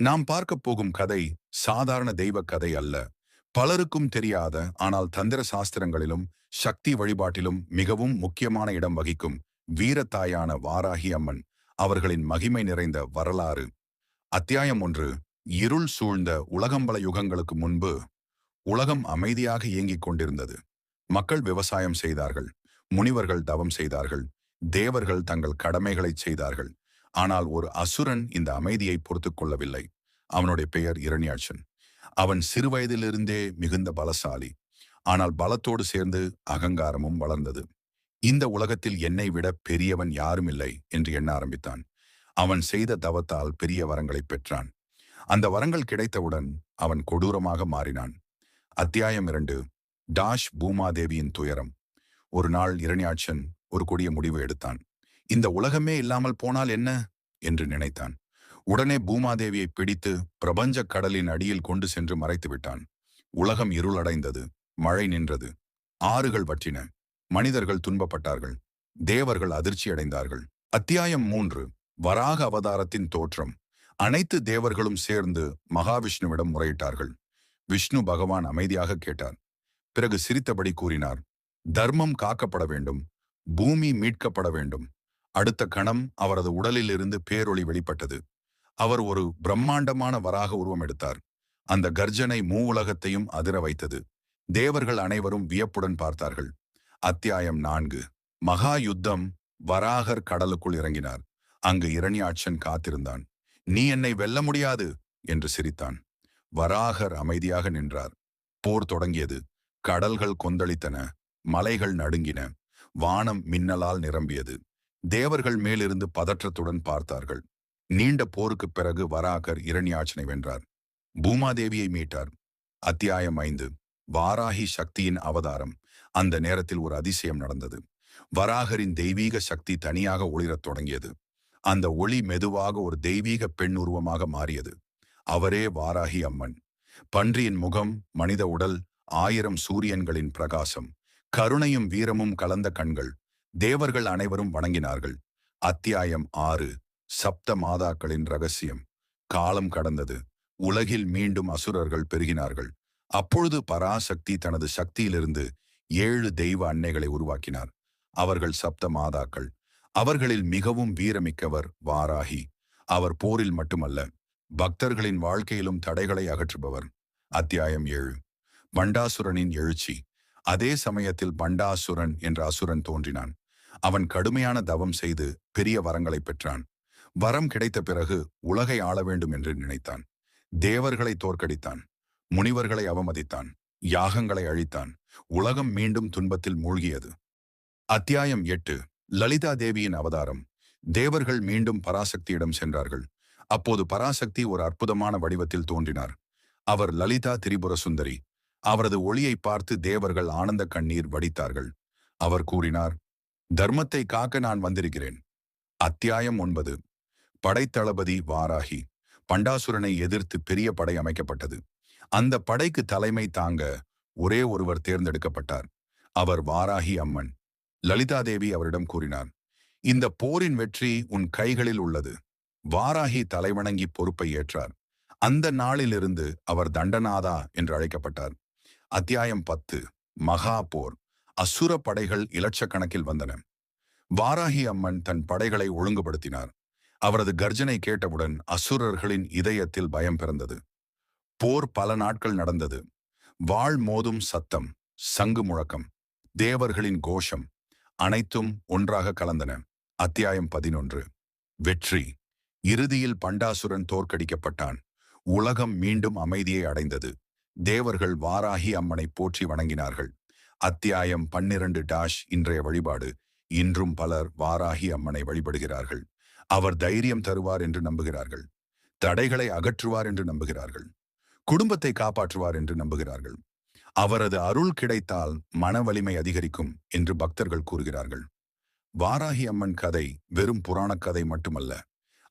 நாம் பார்க்கப் போகும் கதை சாதாரண தெய்வ கதை அல்ல. பலருக்கும் தெரியாத ஆனால் தந்திர சாஸ்திரங்களிலும் சக்தி வழிபாட்டிலும் மிகவும் முக்கியமான இடம் வகிக்கும் வீரத்தாயான வாராகி அம்மன் அவர்களின் மகிமை நிறைந்த வரலாறு. அத்தியாயம் 1. இருள் சூழ்ந்த உலகம்பல யுகங்களுக்கு முன்பு உலகம் அமைதியாக இயங்கிக் கொண்டிருந்தது. மக்கள் விவசாயம் செய்தார்கள், முனிவர்கள் தவம் செய்தார்கள், தேவர்கள் தங்கள் கடமைகளை செய்தார்கள். ஆனால் ஒரு அசுரன் இந்த அமைதியை பொறுத்துக் கொள்ளவில்லை. அவனுடைய பெயர் இரணியாட்சன். அவன் சிறுவயதிலிருந்தே மிகுந்த பலசாலி. ஆனால் பலத்தோடு சேர்ந்து அகங்காரமும் வளர்ந்தது. இந்த உலகத்தில் என்னை விட பெரியவன் யாரும் இல்லை என்று எண்ண ஆரம்பித்தான். அவன் செய்த தவத்தால் பெரிய வரங்களை பெற்றான். அந்த வரங்கள் கிடைத்தவுடன் அவன் கொடூரமாக மாறினான். அத்தியாயம் 2. பூமாதேவியின் துயரம். ஒரு நாள் இரணியாட்சன் ஒரு கொடிய முடிவு எடுத்தான். இந்த உலகமே இல்லாமல் போனால் என்ன என்று நினைத்தான். உடனே பூமாதேவியை பிடித்து பிரபஞ்ச கடலின் அடியில் கொண்டு சென்று மறைத்து விட்டான். உலகம் இருளடைந்தது, மழை நின்றது, ஆறுகள் வற்றின, மனிதர்கள் துன்பப்பட்டார்கள், தேவர்கள் அதிர்ச்சி அடைந்தார்கள். அத்தியாயம் 3. வராக அவதாரத்தின் தோற்றம். அனைத்து தேவர்களும் சேர்ந்து மகாவிஷ்ணுவிடம் முறையிட்டார்கள். விஷ்ணு பகவான் அமைதியாக கேட்டார். பிறகு சிரித்தபடி கூறினார், தர்மம் காக்கப்பட வேண்டும், பூமி மீட்கப்பட வேண்டும். அடுத்த கணம் அவரது உடலில் இருந்து பேரொளி வெளிப்பட்டது. அவர் ஒரு பிரம்மாண்டமான வராக உருவம் எடுத்தார். அந்த கர்ஜனை உலகத்தையும் அதிர வைத்தது. தேவர்கள் அனைவரும் வியப்புடன் பார்த்தார்கள். அத்தியாயம் 4. மகா யுத்தம். வராகர் கடலுக்குள் இறங்கினார். அங்கு இரணியாட்சன் காத்திருந்தான். நீ என்னை வெல்ல முடியாது என்று சிரித்தான். வராகர் அமைதியாக நின்றார். போர் தொடங்கியது. கடல்கள் கொந்தளித்தன, மலைகள் நடுங்கின, வானம் மின்னலால் நிரம்பியது. தேவர்கள் மேலிருந்து பதற்றத்துடன் பார்த்தார்கள். நீண்ட போருக்குப் பிறகு வராகர் இரணியாட்சனை வென்றார். பூமாதேவியை மீட்டார். அத்தியாயம் 5. வாராகி சக்தியின் அவதாரம். அந்த நேரத்தில் ஒரு அதிசயம் நடந்தது. வராகரின் தெய்வீக சக்தி தனியாக ஒளிரத் தொடங்கியது. அந்த ஒளி மெதுவாக ஒரு தெய்வீக பெண் உருவமாக மாறியது. அவரே வாராகி அம்மன். பன்றியின் முகம், மனித உடல், 1000 சூரியன்களின் பிரகாசம், கருணையும் வீரமும் கலந்த கண்கள். தேவர்கள் அனைவரும் வணங்கினார்கள். அத்தியாயம் 6. சப்த மாதாக்களின் ரகசியம். காலம் கடந்தது. உலகில் மீண்டும் அசுரர்கள் பெருகினார்கள். அப்பொழுது பராசக்தி தனது சக்தியிலிருந்து 7 தெய்வ அன்னைகளை உருவாக்கினார். அவர்கள் சப்த மாதாக்கள். அவர்களில் மிகவும் வீரமிக்கவர் வாராகி. அவர் போரில் மட்டுமல்ல, பக்தர்களின் வாழ்க்கையிலும் தடைகளை அகற்றுபவர். அத்தியாயம் 7. பண்டாசுரனின் எழுச்சி. அதே சமயத்தில் பண்டாசுரன் என்ற அசுரன் தோன்றினான். அவன் கடுமையான தவம் செய்து பெரிய வரங்களை பெற்றான். வரம் கிடைத்த பிறகு உலகை ஆள வேண்டும் என்று நினைத்தான். தேவர்களை தோற்கடித்தான், முனிவர்களை அவமதித்தான், யாகங்களை அழித்தான். உலகம் மீண்டும் துன்பத்தில் மூழ்கியது. அத்தியாயம் 8. லலிதா தேவியின் அவதாரம். தேவர்கள் மீண்டும் பராசக்தியிடம் சென்றார்கள். அப்போது பராசக்தி ஒரு அற்புதமான வடிவத்தில் தோன்றினார். அவர் லலிதா திரிபுர சுந்தரி. அவரது ஒளியை பார்த்து தேவர்கள் ஆனந்த கண்ணீர் வடித்தார்கள். அவர் கூறினார், தர்மத்தை காக்க நான் வந்திருக்கிறேன். அத்தியாயம் 9. படைத்தளபதி வாராகி. பண்டாசுரனை எதிர்த்து பெரிய படை அமைக்கப்பட்டது. அந்த படைக்கு தலைமை தாங்க ஒரே ஒருவர் தேர்ந்தெடுக்கப்பட்டார். அவர் வாராகி அம்மன். லலிதாதேவி அவரிடம் கூறினார், இந்த போரின் வெற்றி உன் கைகளில் உள்ளது. வாராகி தலைவணங்கி பொறுப்பை ஏற்றார். அந்த நாளிலிருந்து அவர் தண்டநாதா என்று அழைக்கப்பட்டார். அத்தியாயம் 10. மகா போர். அசுர படைகள் இலட்சக்கணக்கில் வந்தன. வாராகி அம்மன் தன் படைகளை ஒழுங்குபடுத்தினார். அவரது கர்ஜனை கேட்டவுடன் அசுரர்களின் இதயத்தில் பயம் பிறந்தது. போர் பல நாட்கள் நடந்தது. வாள் மோதும் சத்தம், சங்கு முழக்கம், தேவர்களின் கோஷம் அனைத்தும் ஒன்றாக கலந்தன. அத்தியாயம் 11. வெற்றி. இறுதியில் பண்டாசுரன் தோற்கடிக்கப்பட்டான். உலகம் மீண்டும் அமைதியை அடைந்தது. தேவர்கள் வாராகி அம்மனை போற்றி வணங்கினார்கள். அத்தியாயம் 12. இன்றைய வழிபாடு. இன்றும் பலர் வாராகி அம்மனை வழிபடுகிறார்கள். அவர் தைரியம் தருவார் என்று நம்புகிறார்கள். தடைகளை அகற்றுவார் என்று நம்புகிறார்கள். குடும்பத்தை காப்பாற்றுவார் என்று நம்புகிறார்கள். அவரது அருள் கிடைத்தால் மன வலிமை அதிகரிக்கும் என்று பக்தர்கள் கூறுகிறார்கள். வாராகி அம்மன் கதை வெறும் புராணக் கதை மட்டுமல்ல.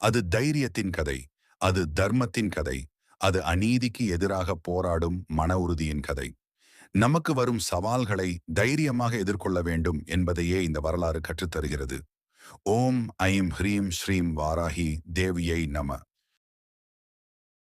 அது தைரியத்தின் கதை, அது தர்மத்தின் கதை, அது அநீதிக்கு எதிராக போராடும் மன உறுதியின் கதை. நமக்கு வரும் சவால்களை தைரியமாக எதிர்கொள்ள வேண்டும் என்பதையே இந்த வரலாறு கற்றுத்தருகிறது. ஓம் ஐம் ஹ்ரீம் ஸ்ரீம் வாராகி தேவியை நம.